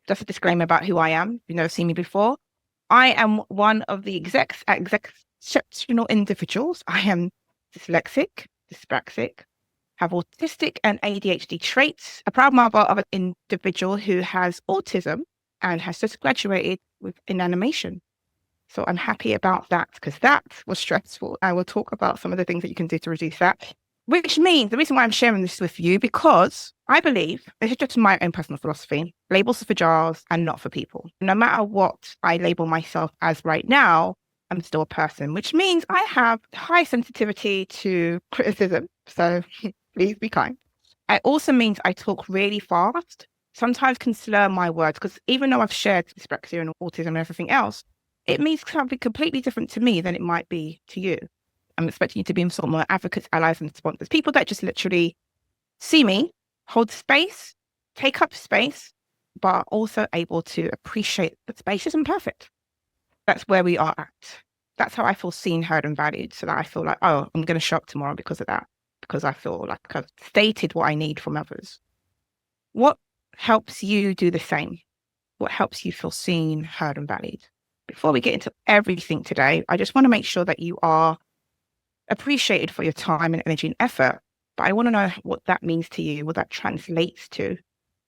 just a disclaimer about who I am. You've never seen me before. I am one of the exceptional individuals. I am dyslexic, dyspraxic, have autistic and ADHD traits, a proud mother of an individual who has autism and has just graduated in animation. So I'm happy about that because that was stressful. I will talk about some of the things that you can do to reduce that, which means the reason why I'm sharing this with you, because I believe, this is just my own personal philosophy, labels are for jars and not for people. No matter what I label myself as right now, I'm still a person, which means I have high sensitivity to criticism. So please be kind. It also means I talk really fast, sometimes can slur my words, because even though I've shared dyspraxia and autism and everything else, it means something completely different to me than it might be to you. I'm expecting you to be sort of more advocates, allies, and sponsors, people that just literally see me, hold space, take up space, but are also able to appreciate that space isn't perfect. That's where we are at. That's how I feel seen, heard, and valued. So that I feel like, oh, I'm going to show up tomorrow because of that, because I feel like I've stated what I need from others. What helps you do the same? What helps you feel seen, heard, and valued? Before we get into everything today, I just want to make sure that you are appreciated for your time and energy and effort. But I want to know what that means to you, what that translates to.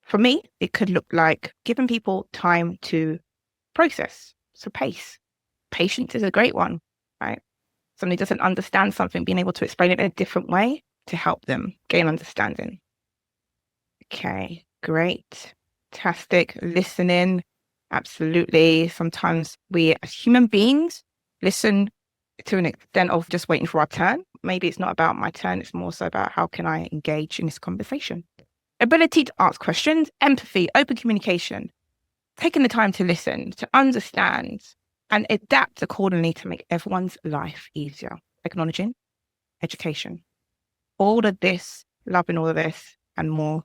For me, it could look like giving people time to process. So pace. Patience is a great one, right? Somebody doesn't understand something, being able to explain it in a different way to help them gain understanding. Okay, great. Fantastic. Listening. Absolutely. Sometimes we as human beings listen to an extent of just waiting for our turn. Maybe it's not about my turn. It's more so about how can I engage in this conversation. Ability to ask questions, empathy, open communication, taking the time to listen, to understand and adapt accordingly to make everyone's life easier. Acknowledging, education, all of this, loving all of this and more.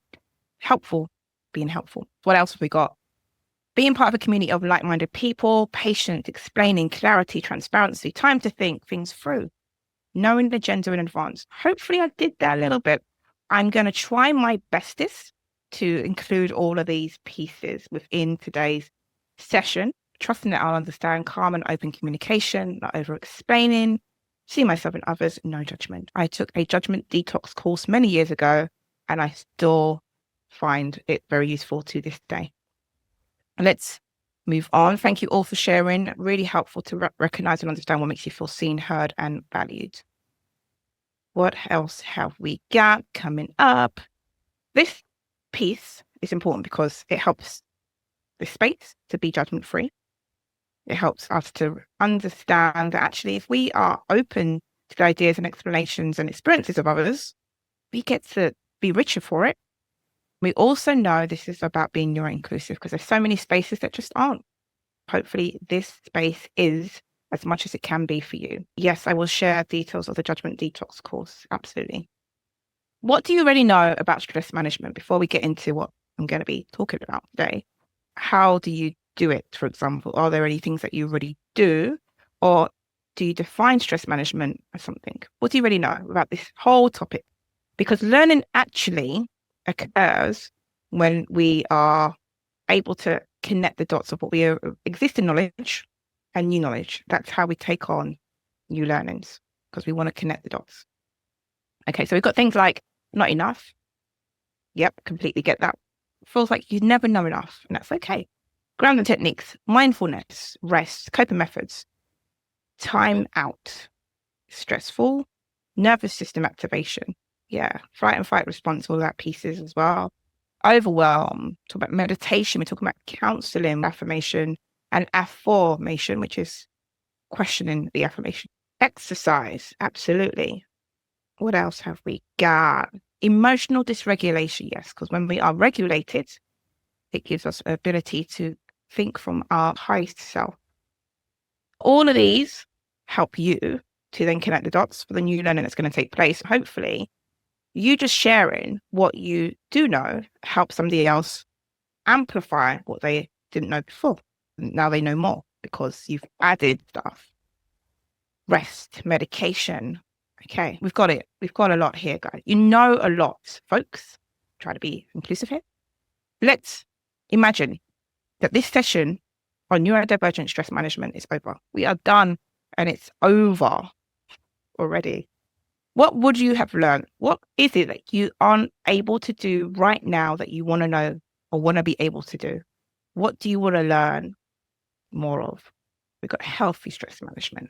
Helpful, being helpful. What else have we got? Being part of a community of like-minded people, patient, explaining, clarity, transparency, time to think things through, knowing the agenda in advance. Hopefully I did that a little bit. I'm going to try my bestest to include all of these pieces within today's session, trusting that I'll understand calm and open communication, not over-explaining, see myself and others, no judgment. I took a judgment detox course many years ago, and I still find it very useful to this day. Let's move on. Thank you all for sharing. Really helpful to recognize and understand what makes you feel seen, heard, and valued. What else have we got coming up? This piece is important because it helps the space to be judgment-free. It helps us to understand that actually if we are open to the ideas and explanations and experiences of others, we get to be richer for it. We also know this is about being neuro-inclusive because there's so many spaces that just aren't. Hopefully this space is as much as it can be for you. Yes, I will share details of the Judgment Detox course. Absolutely. What do you already know about stress management before we get into what I'm going to be talking about today? How do you do it, for example? Are there any things that you already do? Or do you define stress management as something? What do you already know about this whole topic? Because learning actually occurs when we are able to connect the dots of what we are existing knowledge and new knowledge. That's how we take on new learnings because we want to connect the dots. Okay, so we've got things like not enough. Yep, completely get that. Feels like you never know enough, and that's okay. Grounding techniques, mindfulness, rest, coping methods, time out, stressful, nervous system activation. Yeah, fight and fight response, all that pieces as well. Overwhelm, talk about meditation, we're talking about counseling, affirmation, and affirmation, which is questioning the affirmation. Exercise, absolutely. What else have we got? Emotional dysregulation, yes, because when we are regulated, it gives us the ability to think from our highest self. All of these help you to then connect the dots for the new learning that's going to take place. Hopefully, you just sharing what you do know helps somebody else amplify what they didn't know before. Now they know more because you've added stuff. Rest, medication. Okay, we've got it. We've got a lot here, guys. You know a lot, folks. Try to be inclusive here. Let's imagine that this session on neurodivergent stress management is over. We are done and it's over already. What would you have learned? What is it that you aren't able to do right now that you want to know or want to be able to do? What do you want to learn more of? We've got healthy stress management.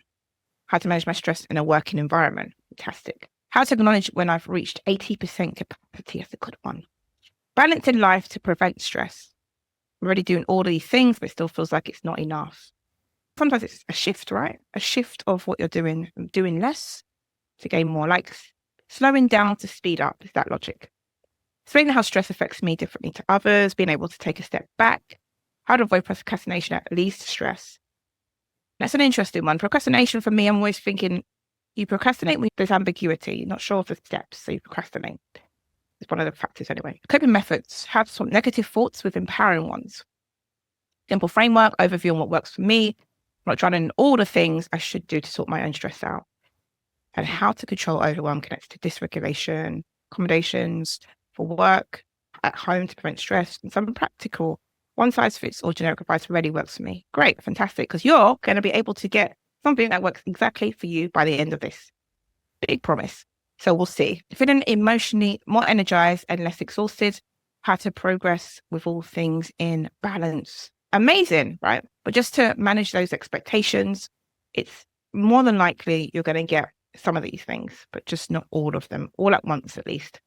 How to manage my stress in a working environment. Fantastic. How to acknowledge when I've reached 80% capacity. That's a good one. Balance in life to prevent stress. I'm already doing all these things, but it still feels like it's not enough. Sometimes it's a shift, right? A shift of what you're doing less to gain more, like slowing down to speed up. Is that logic? Explaining how stress affects me differently to others, being able to take a step back, how to avoid procrastination at least stress. That's an interesting one. Procrastination for me, I'm always thinking you procrastinate when there's ambiguity. You're not sure of the steps, so you procrastinate. It's one of the factors anyway. Coping methods, how to swap negative thoughts with empowering ones. Simple framework, overview on what works for me. I'm not trying to do all the things I should do to sort my own stress out. And how to control overwhelm connects to dysregulation, accommodations for work, at home to prevent stress, and some practical one-size-fits-all generic advice really works for me. Great, fantastic, because you're going to be able to get something that works exactly for you by the end of this. Big promise. So we'll see. Feeling emotionally more energized and less exhausted, how to progress with all things in balance. Amazing, right? But just to manage those expectations, it's more than likely you're going to get some of these things, but just not all of them, all at once at least.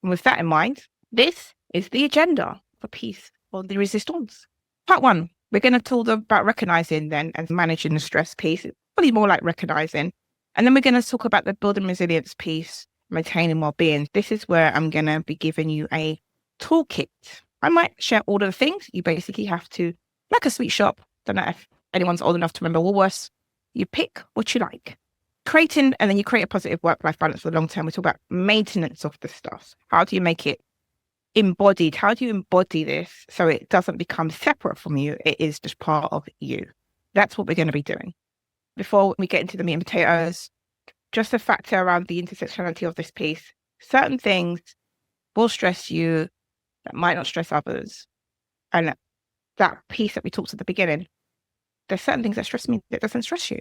And with that in mind, this is the agenda for peace or the resistance. Part 1, we're going to talk about recognizing then and managing the stress piece. It's probably more like recognizing. And then we're going to talk about the building resilience piece, maintaining well-being. This is where I'm going to be giving you a toolkit. I might share all of the things. You basically have to, like a sweet shop, don't know if anyone's old enough to remember Woolworths, you pick what you like. Creating, and then you create a positive work-life balance for the long term. We talk about maintenance of the stuff. How do you make it embodied? How do you embody this so it doesn't become separate from you? It is just part of you. That's what we're going to be doing. Before we get into the meat and potatoes, just a factor around the intersectionality of this piece. Certain things will stress you that might not stress others. And that piece that we talked at the beginning, there's certain things that stress me that doesn't stress you.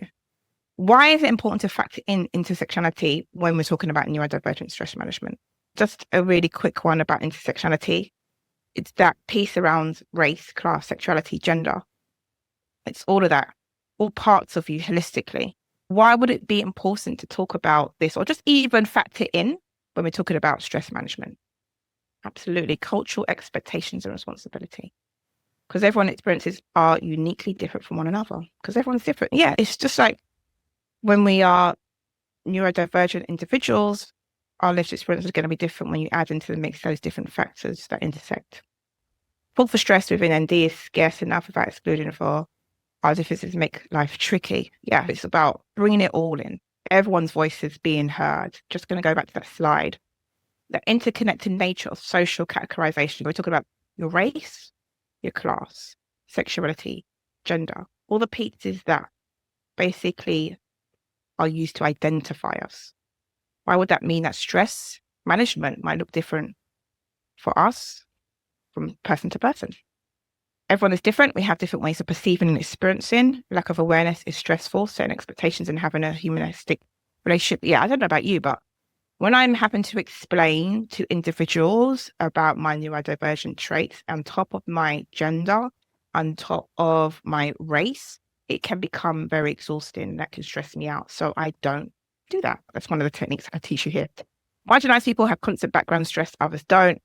Why is it important to factor in intersectionality when we're talking about neurodivergent stress management? Just a really quick one about intersectionality. It's that piece around race, class, sexuality, gender. It's all of that, all parts of you holistically. Why would it be important to talk about this or just even factor in when we're talking about stress management? Absolutely. Cultural expectations and responsibility. Because everyone's experiences are uniquely different from one another. Because everyone's different. Yeah, it's just like when we are neurodivergent individuals, our lived experience is going to be different when you add into the mix those different factors that intersect. Support for stress within ND is scarce enough without excluding for our differences make life tricky. Yeah, it's about bringing it all in. Everyone's voice is being heard. Just going to go back to that slide. The interconnected nature of social categorization. We're talking about your race, your class, sexuality, gender, all the pieces that basically are used to identify us. Why would that mean that stress management might look different for us from person to person? Everyone is different. We have different ways of perceiving and experiencing. Lack of awareness is stressful. Certain expectations and having a humanistic relationship. Yeah, I don't know about you, but when I'm having to explain to individuals about my neurodivergent traits on top of my gender, on top of my race, it can become very exhausting. That can stress me out. So I don't do that. That's one of the techniques I teach you here. Marginalized people have constant background stress, others don't.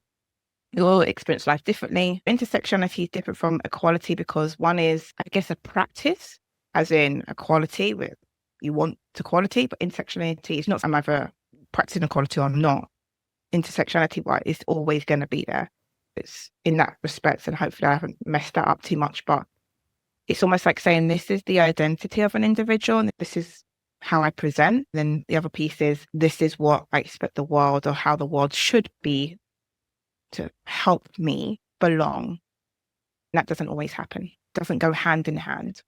We all experience life differently. Intersectionality is different from equality because one is, I guess, a practice, as in equality, where you want equality, but intersectionality is not I'm either practicing equality or I'm not. Intersectionality is always going to be there. It's in that respect, and hopefully I haven't messed that up too much, but it's almost like saying this is the identity of an individual and this is how I present. Then the other piece is this is what I expect the world or how the world should be to help me belong. That doesn't always happen. It doesn't go hand in hand.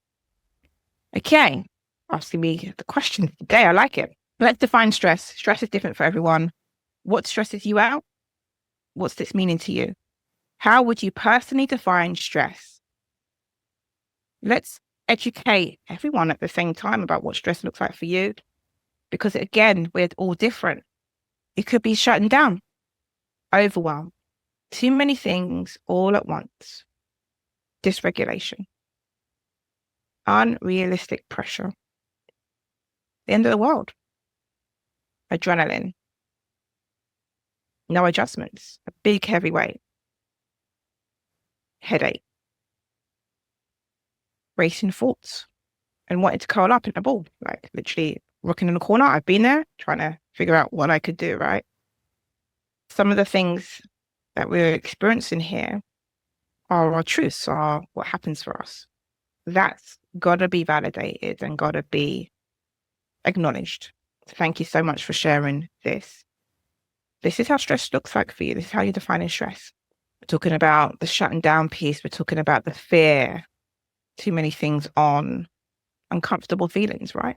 Okay, asking me the questions today. I like it. Let's define stress. Stress is different for everyone. What stresses you out? What's this meaning to you? How would you personally define stress? Let's educate everyone at the same time about what stress looks like for you, because again, we're all different. It could be shutting down, overwhelm, too many things all at once, dysregulation, unrealistic pressure, the end of the world, adrenaline, no adjustments, a big heavy weight, headache, racing thoughts, and wanting to curl up in a ball, like literally rocking in the corner. I've been there trying to figure out what I could do, right? Some of the things that we're experiencing here are our truths, are what happens for us. That's got to be validated and got to be acknowledged. So thank you so much for sharing this. This is how stress looks like for you. This is how you're defining stress. We're talking about the shutting down piece. We're talking about the fear, too many things on, uncomfortable feelings, right?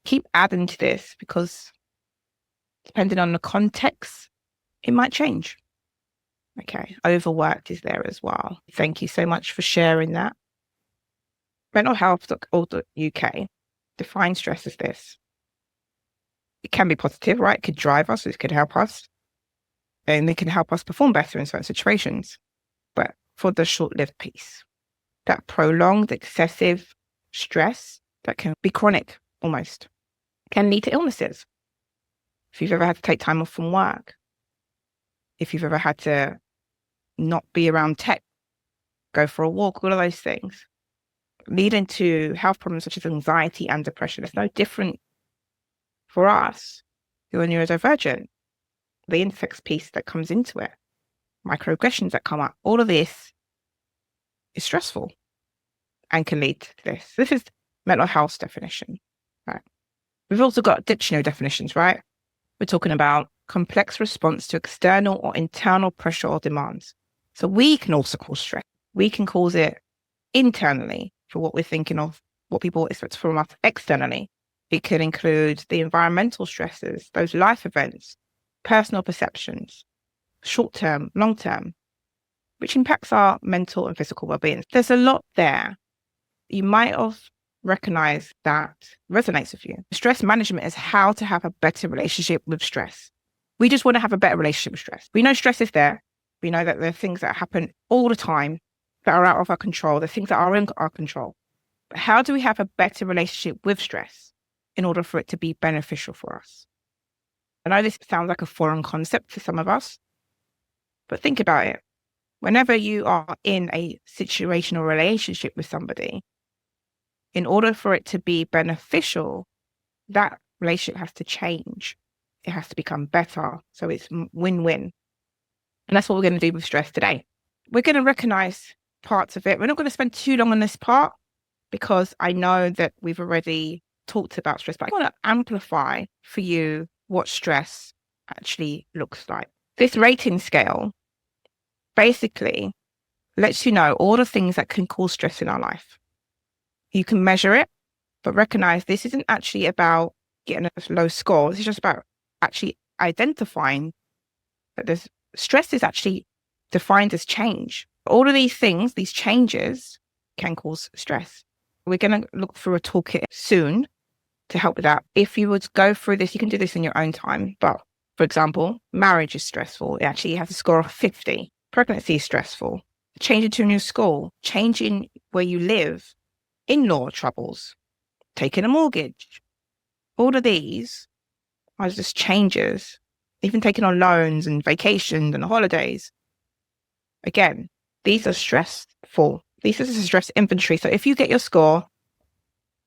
Keep adding to this because depending on the context, it might change. Okay, overworked is there as well. Thank you so much for sharing that. Mentalhealth.org.uk defines stress as this. It can be positive, right? It could drive us, it could help us, and it can help us perform better in certain situations. But for the short-lived piece, that prolonged, excessive stress that can be chronic almost, can lead to illnesses. If you've ever had to take time off from work, if you've ever had to not be around tech, go for a walk, all of those things, leading to health problems such as anxiety and depression. It's no different for us who are neurodivergent. The intersex piece that comes into it, microaggressions that come up, all of this is stressful and can lead to this. This is mental health definition, right? We've also got dictionary definitions, right? We're talking about complex response to external or internal pressure or demands. So we can also cause stress. We can cause it internally for what we're thinking of, what people expect from us externally. It could include the environmental stresses, those life events, personal perceptions, short-term, long-term, which impacts our mental and physical well-being. There's a lot there. You might have recognized that resonates with you. Stress management is how to have a better relationship with stress. We just want to have a better relationship with stress. We know stress is there. We know that there are things that happen all the time that are out of our control. There are things that are in our control. But how do we have a better relationship with stress in order for it to be beneficial for us? I know this sounds like a foreign concept to some of us, but think about it. Whenever you are in a situational relationship with somebody, in order for it to be beneficial, that relationship has to change. It has to become better. So it's win-win. And that's what we're going to do with stress today. We're going to recognize parts of it. We're not going to spend too long on this part because I know that we've already talked about stress, but I want to amplify for you what stress actually looks like. This rating scale basically lets you know all the things that can cause stress in our life. You can measure it, but recognize this isn't actually about getting a low score. This is just about actually identifying that there's stress is actually defined as change. All of these things, these changes can cause stress. We're going to look through a toolkit soon to help with that. If you would go through this, you can do this in your own time. But for example, marriage is stressful. It actually has a score of 50. Pregnancy is stressful. Changing to a new school, changing where you live, in-law troubles, taking a mortgage. All of these are just changes, even taking on loans and vacations and holidays. Again, these are stressful. These are the stress inventory. So if you get your score,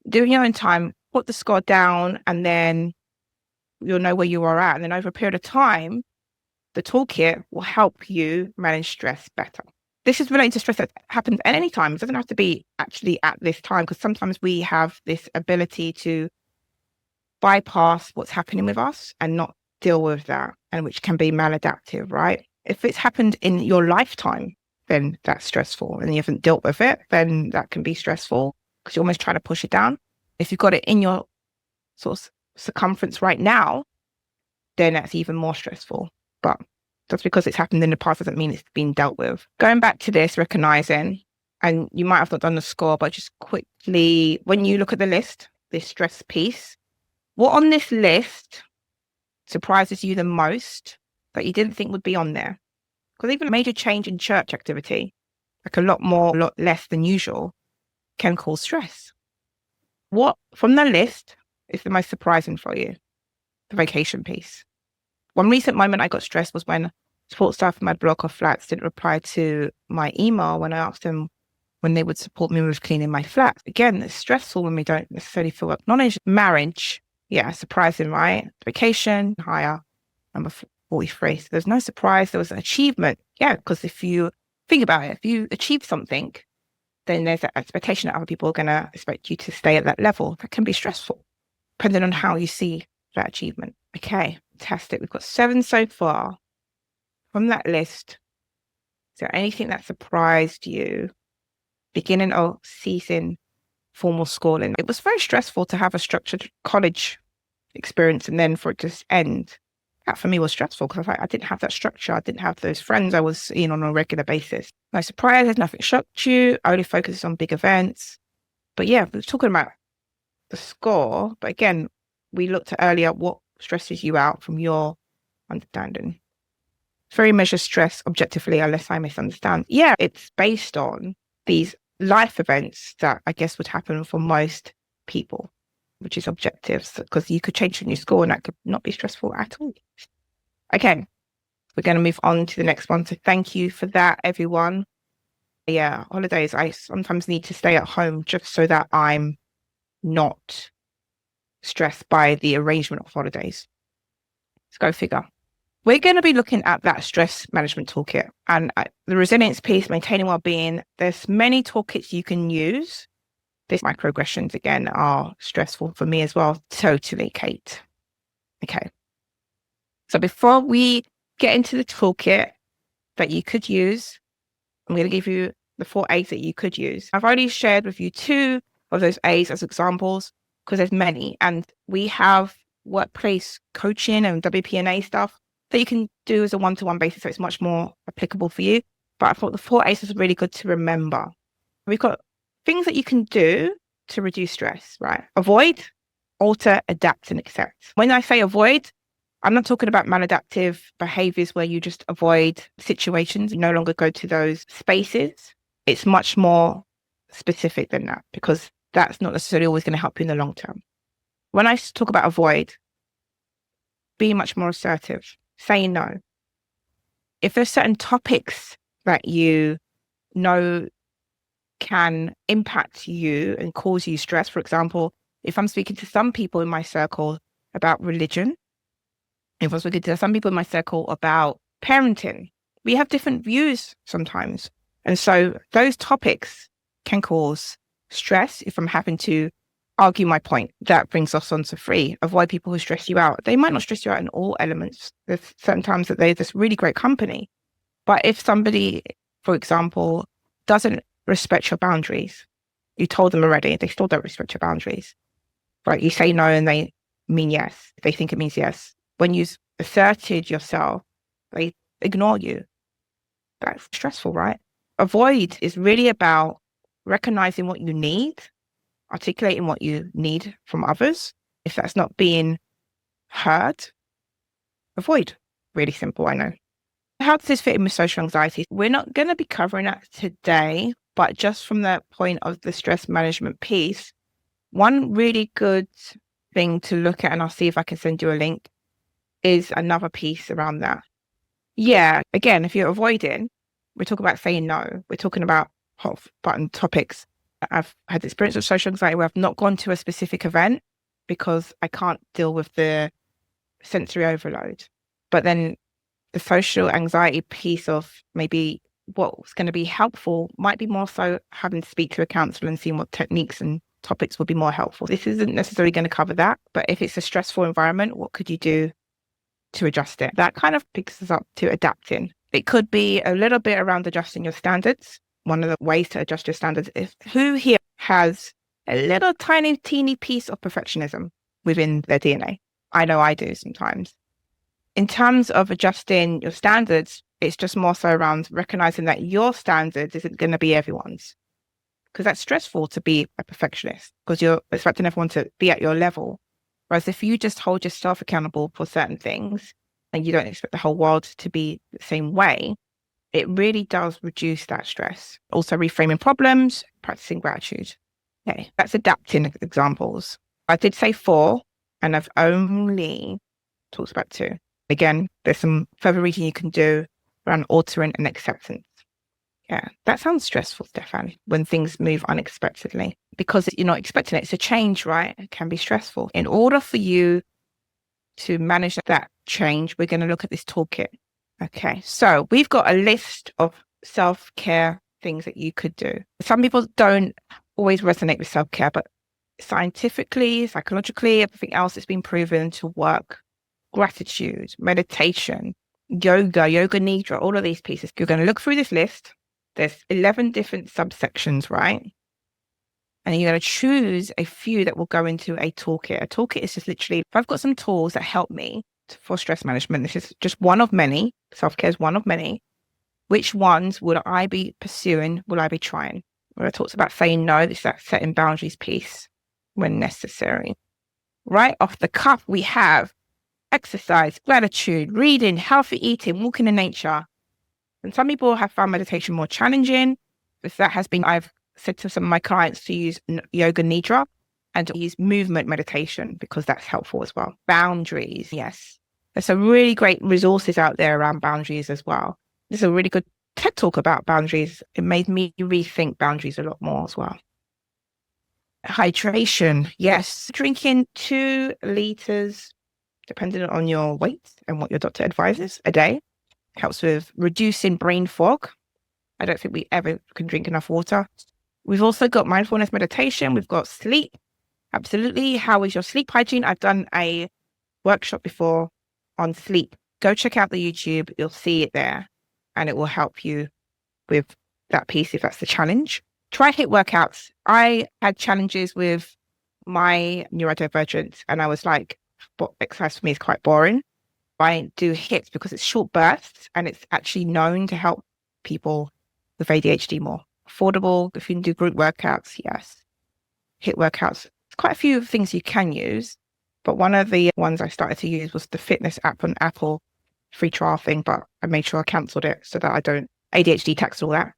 do in your own time, put the score down, and then you'll know where you are at. And then over a period of time, the toolkit will help you manage stress better. This is related to stress that happens at any time. It doesn't have to be actually at this time, because sometimes we have this ability to bypass what's happening with us and not deal with that, and which can be maladaptive, right? If it's happened in your lifetime, then that's stressful, and you haven't dealt with it, then that can be stressful because you're almost trying to push it down. If you've got it in your sort of circumference right now, then that's even more stressful. But just because it's happened in the past doesn't mean it's been dealt with. Going back to this, recognizing and you might have not done the score, but just quickly, when you look at the list, this stress piece, what on this list surprises you the most that you didn't think would be on there? Because even a major change in church activity, like a lot less than usual, can cause stress. What from the list is the most surprising for you? The vacation piece. One recent moment I got stressed was when support staff in my block of flats didn't reply to my email when I asked them when they would support me with cleaning my flat. Again, it's stressful when we don't necessarily feel acknowledged. Marriage, yeah, surprising, right? Vacation, higher, number 43. So there's no surprise. There was an achievement. Yeah, because if you think about it, if you achieve something, then there's an expectation that other people are going to expect you to stay at that level. That can be stressful, depending on how you see that achievement. Okay, fantastic. We've got 7 so far. From that list, is there anything that surprised you? Beginning or ceasing formal schooling. It was very stressful to have a structured college experience and then for it to end. That for me was stressful because I didn't have that structure. I didn't have those friends I was seeing on a regular basis. No surprises, nothing shocked you. I only focused on big events. But yeah, we're talking about the score. But again, we looked at earlier what stresses you out from your understanding. Very measure stress objectively, unless I misunderstand. Yeah, it's based on these life events that I guess would happen for most people, which is objectives, because you could change your new score and that could not be stressful at all. Okay, we're going to move on to the next one. So thank you for that, everyone. Yeah, holidays, I sometimes need to stay at home just so that I'm not stressed by the arrangement of holidays. Let's go figure. We're going to be looking at that stress management toolkit and the resilience piece, maintaining well-being. There's many toolkits you can use. These microaggressions, again, are stressful for me as well. Totally, Kate. Okay. So before we get into the toolkit that you could use, I'm going to give you the 4 A's that you could use. I've already shared with you 2 of those A's as examples because there's many. And we have workplace coaching and WP&A stuff that you can do as a one-to-one basis, so it's much more applicable for you. But I thought the 4 A's is really good to remember. We've got things that you can do to reduce stress, right? Avoid, alter, adapt, and accept. When I say avoid, I'm not talking about maladaptive behaviors where you just avoid situations, you no longer go to those spaces. It's much more specific than that because that's not necessarily always going to help you in the long term. When I talk about avoid, be much more assertive. Say no. If there's certain topics that you know can impact you and cause you stress, for example, if I'm speaking to some people in my circle about religion, if I'm speaking to some people in my circle about parenting, we have different views sometimes. And so those topics can cause stress if I'm having to argue my point. That brings us on to 3. Avoid people who stress you out. They might not stress you out in all elements. There's certain times that they're this really great company. But if somebody, for example, doesn't respect your boundaries, you told them already, they still don't respect your boundaries. Right? You say no and they mean yes. They think it means yes. When you've asserted yourself, they ignore you. That's stressful, right? Avoid is really about recognizing what you need, articulating what you need from others. If that's not being heard, avoid. Really simple, I know. How does this fit in with social anxiety? We're not going to be covering that today, but just from the point of the stress management piece, one really good thing to look at, and I'll see if I can send you a link, is another piece around that. Yeah, again, if you're avoiding, we're talking about saying no. We're talking about hot button topics. I've had the experience of social anxiety where I've not gone to a specific event because I can't deal with the sensory overload. But then the social anxiety piece of maybe what's going to be helpful might be more so having to speak to a counsellor and seeing what techniques and topics would be more helpful. This isn't necessarily going to cover that, but if it's a stressful environment, what could you do to adjust it? That kind of picks us up to adapting. It could be a little bit around adjusting your standards. One of the ways to adjust your standards is who here has a little tiny, teeny piece of perfectionism within their DNA? I know I do sometimes. In terms of adjusting your standards, it's just more so around recognizing that your standards isn't going to be everyone's. because that's stressful to be a perfectionist because you're expecting everyone to be at your level. Whereas if you just hold yourself accountable for certain things and you don't expect the whole world to be the same way, it really does reduce that stress. Also reframing problems, practicing gratitude. Okay, that's adapting examples. I did say 4 and I've only talked about 2. Again, there's some further reading you can do around altering and acceptance. Yeah, that sounds stressful, Stefan, when things move unexpectedly because you're not expecting it. It's a change, right? It can be stressful. In order for you to manage that change, we're going to look at this toolkit. Okay, so we've got a list of self-care things that you could do. Some people don't always resonate with self-care, but scientifically, psychologically, everything else has been proven to work. Gratitude, meditation, yoga nidra, all of these pieces. You're going to look through this list. There's 11 different subsections, right? And you're going to choose a few that will go into a toolkit. A toolkit is just literally, if I've got some tools that help me for stress management, this is just one of many. Self-care is one of many. Which ones would I be pursuing? Will I be trying? Where I talked about saying no, it's that setting boundaries piece when necessary. Right off the cuff, we have exercise, gratitude, reading, healthy eating, walking in nature. And some people have found meditation more challenging. If that has been, I've said to some of my clients to use yoga nidra and to use movement meditation because that's helpful as well. Boundaries, yes. There's some really great resources out there around boundaries as well. There's a really good TED talk about boundaries. It made me rethink boundaries a lot more as well. Hydration, yes. Drinking 2 liters, depending on your weight and what your doctor advises, a day. Helps with reducing brain fog. I don't think we ever can drink enough water. We've also got mindfulness meditation. We've got sleep. Absolutely. How is your sleep hygiene? I've done a workshop before on sleep. Go check out the YouTube. You'll see it there and it will help you with that piece if that's the challenge. Try HIIT workouts. I had challenges with my neurodivergence and I was like, exercise for me is quite boring. I do HIIT because it's short bursts and it's actually known to help people with ADHD more. Affordable, if you can do group workouts, yes. HIIT workouts, there's quite a few things you can use, but one of the ones I started to use was the fitness app on Apple, free trial thing, but I made sure I cancelled it so that I don't ADHD tax all that.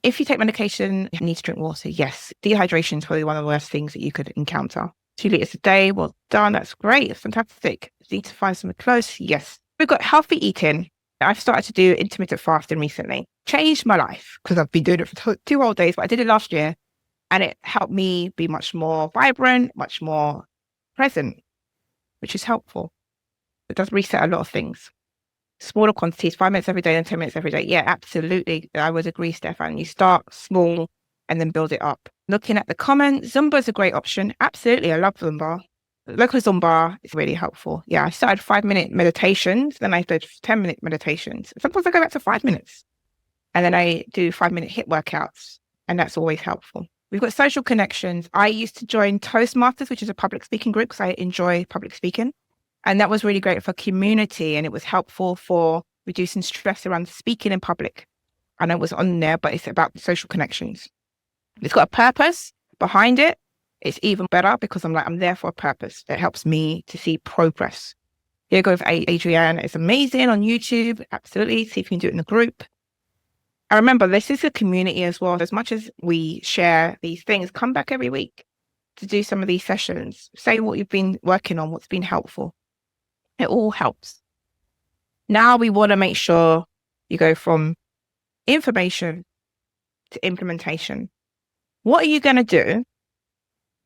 If you take medication, you need to drink water, yes. Dehydration is probably one of the worst things that you could encounter. 2 liters a day, well done, that's great, it's fantastic. Need to find something close, yes. We've got healthy eating. I've started to do intermittent fasting recently. Changed my life because I've been doing it for 2 whole days, but I did it last year and it helped me be much more vibrant, much more present, which is helpful. It does reset a lot of things. Smaller quantities, 5 minutes every day and 10 minutes every day. Yeah, absolutely. I would agree, Stefan. You start small and then build it up. Looking at the comments, Zumba is a great option. Absolutely. I love Zumba. Local Zumba is really helpful. Yeah, I started 5-minute meditations, then I did 10-minute meditations. Sometimes I go back to 5 minutes. And then I do 5-minute HIIT workouts, and that's always helpful. We've got social connections. I used to join Toastmasters, which is a public speaking group because I enjoy public speaking. And that was really great for community, and it was helpful for reducing stress around speaking in public. I know it was on there, but it's about social connections. It's got a purpose behind it. It's even better because I'm there for a purpose. It helps me to see progress. Yoga with Adrienne is amazing on YouTube. Absolutely. See if you can do it in a group. I remember this is a community as well. As much as we share these things, come back every week to do some of these sessions. Say what you've been working on, what's been helpful. It all helps. Now we want to make sure you go from information to implementation. What are you going to do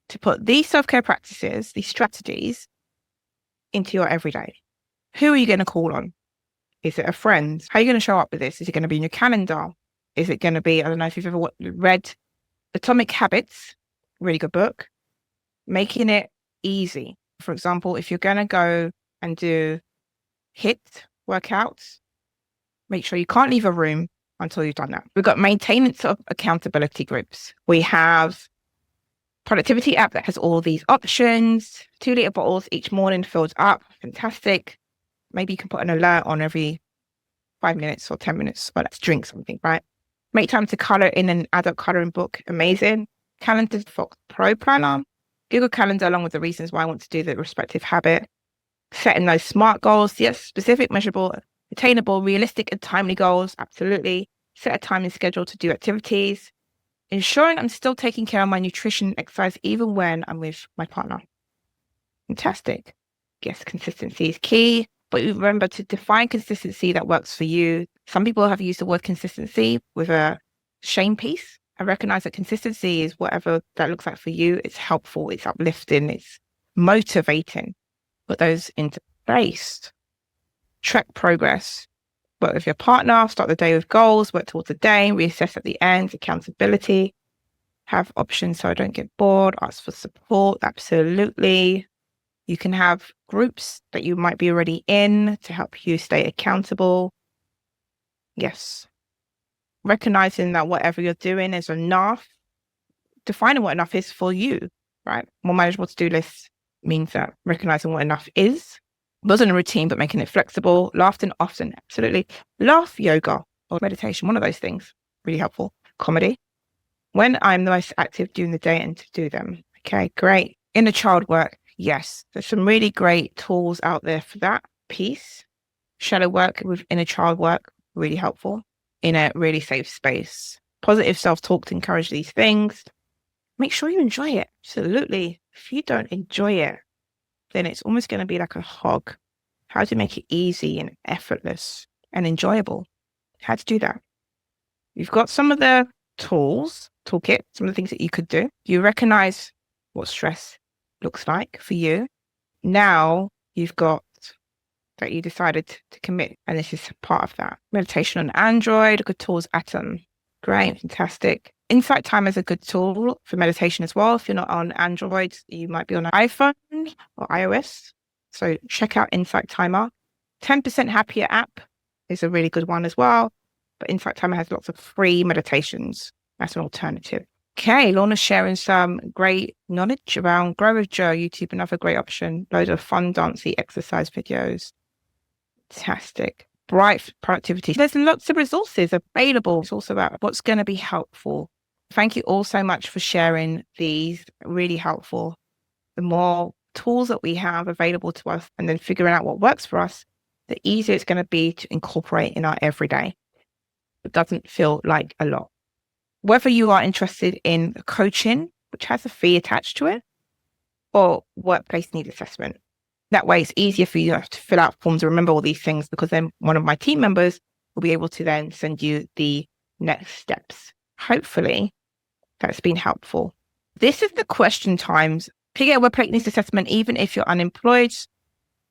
to put these self-care practices, these strategies into your everyday? Who are you going to call on? Is it a friend? How are you going to show up with this? Is it going to be in your calendar? Is it going to be, I don't know if you've ever read Atomic Habits, really good book, making it easy. For example, if you're going to go and do HIIT workouts, make sure you can't leave a room until you've done that. We've got maintenance of accountability groups. We have productivity app that has all these options, 2-liter bottles each morning filled up. Fantastic. Maybe you can put an alert on every 5 minutes or 10 minutes. Well, let's drink something, right? Make time to color in an adult coloring book. Amazing. Calendar Fox Pro Planner. Google Calendar along with the reasons why I want to do the respective habit. Setting those SMART goals. Yes, specific, measurable, attainable, realistic, and timely goals. Absolutely. Set a time and schedule to do activities. Ensuring I'm still taking care of my nutrition and exercise even when I'm with my partner. Fantastic. Yes, consistency is key, but remember to define consistency that works for you. Some people have used the word consistency with a shame piece. I recognize that consistency is whatever that looks like for you. It's helpful, it's uplifting, it's motivating. Put those into place. Track progress. Work with your partner, start the day with goals, work towards the day, reassess at the end, accountability. Have options so I don't get bored, ask for support, absolutely. You can have groups that you might be already in to help you stay accountable. Yes. Recognizing that whatever you're doing is enough. Defining what enough is for you, right? More manageable to-do lists means that recognizing what enough is. Wasn't a routine, but making it flexible. Laughing often, absolutely. Laugh yoga or meditation, one of those things. Really helpful. Comedy. When I'm the most active during the day and to do them. Okay, great. Inner child work. Yes, there's some really great tools out there for that piece. Shadow work with inner child work, really helpful in a really safe space. Positive self-talk to encourage these things. Make sure you enjoy it. Absolutely. If you don't enjoy it, then it's almost going to be like a hog. How to make it easy and effortless and enjoyable. How to do that. You've got some of the tools, toolkit, some of the things that you could do. You recognize what stress looks like for you. Now you've got that you decided to commit, and this is part of that. Meditation on Android, good tools, Atom. Great, fantastic. Insight Timer is a good tool for meditation as well. If you're not on Android, you might be on an iPhone or iOS. So check out Insight Timer. 10% Happier app is a really good one as well. But Insight Timer has lots of free meditations. That's an alternative. Okay, Lorna's sharing some great knowledge around Grow with Joe, YouTube, another great option. Loads of fun, dancey exercise videos. Fantastic. Bright productivity. There's lots of resources available. It's also about what's going to be helpful. Thank you all so much for sharing these. Really helpful. The more tools that we have available to us and then figuring out what works for us, the easier it's going to be to incorporate in our everyday. It doesn't feel like a lot. Whether you are interested in coaching, which has a fee attached to it, or workplace need assessment. That way it's easier for you to fill out forms and remember all these things, because then one of my team members will be able to then send you the next steps. Hopefully that's been helpful. This is the question times. Pick a workplace needs assessment, even if you're unemployed.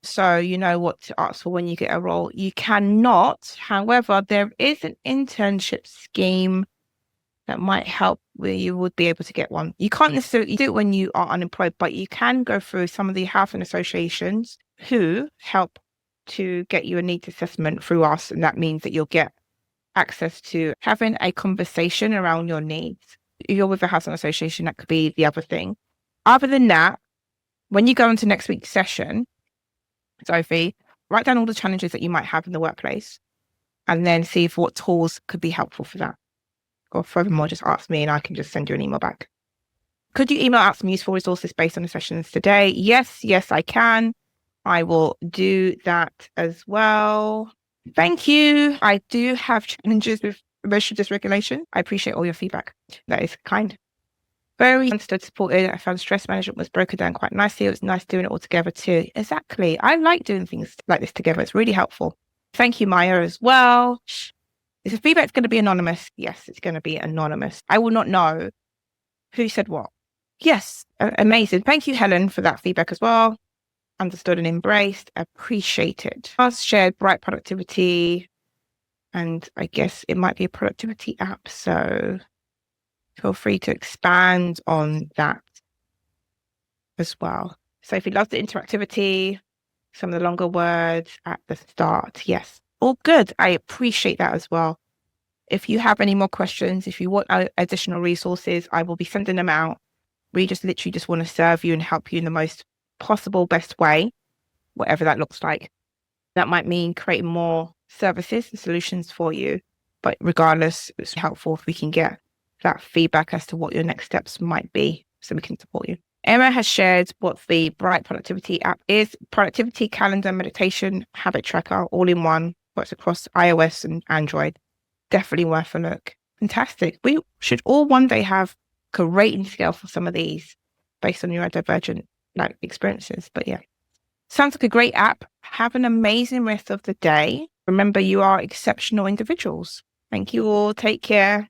So you know what to ask for when you get a role. You cannot, however, there is an internship scheme that might help where you would be able to get one. You can't necessarily do it when you are unemployed, but you can go through some of the housing associations who help to get you a needs assessment through us. And that means that you'll get access to having a conversation around your needs. If you're with a housing association, that could be the other thing. Other than that, when you go into next week's session, Sophie, write down all the challenges that you might have in the workplace and then see if what tools could be helpful for that. Or furthermore, just ask me and I can just send you an email back. Could you email out some useful resources based on the sessions today? Yes, I can. I will do that as well. Thank you. I do have challenges with emotional dysregulation. I appreciate all your feedback. That is kind. Very understood, supported. I found stress management was broken down quite nicely. It was nice doing it all together too. Exactly. I like doing things like this together. It's really helpful. Thank you, Maya, as well. Is the feedback going to be anonymous? Yes, it's going to be anonymous. I will not know who said what. Yes, amazing. Thank you, Helen, for that feedback as well. Understood and embraced. Appreciated. Us shared bright productivity. And I guess it might be a productivity app. So feel free to expand on that as well. Sophie loves the interactivity, some of the longer words at the start. Yes. All good. I appreciate that as well. If you have any more questions, if you want additional resources, I will be sending them out. We just literally just want to serve you and help you in the most possible, best way, whatever that looks like. That might mean creating more services and solutions for you, But regardless, it's helpful if we can get that feedback as to what your next steps might be so we can support you. Emma has shared what the Bright Productivity app is. Productivity, calendar, meditation, habit tracker, all in one, works across iOS and Android. Definitely worth a look. Fantastic. We should all one day have a rating scale for some of these based on neurodivergent experiences. But yeah, sounds like a great app. Have an amazing rest of the day. Remember, you are exceptional individuals. Thank you all. Take care.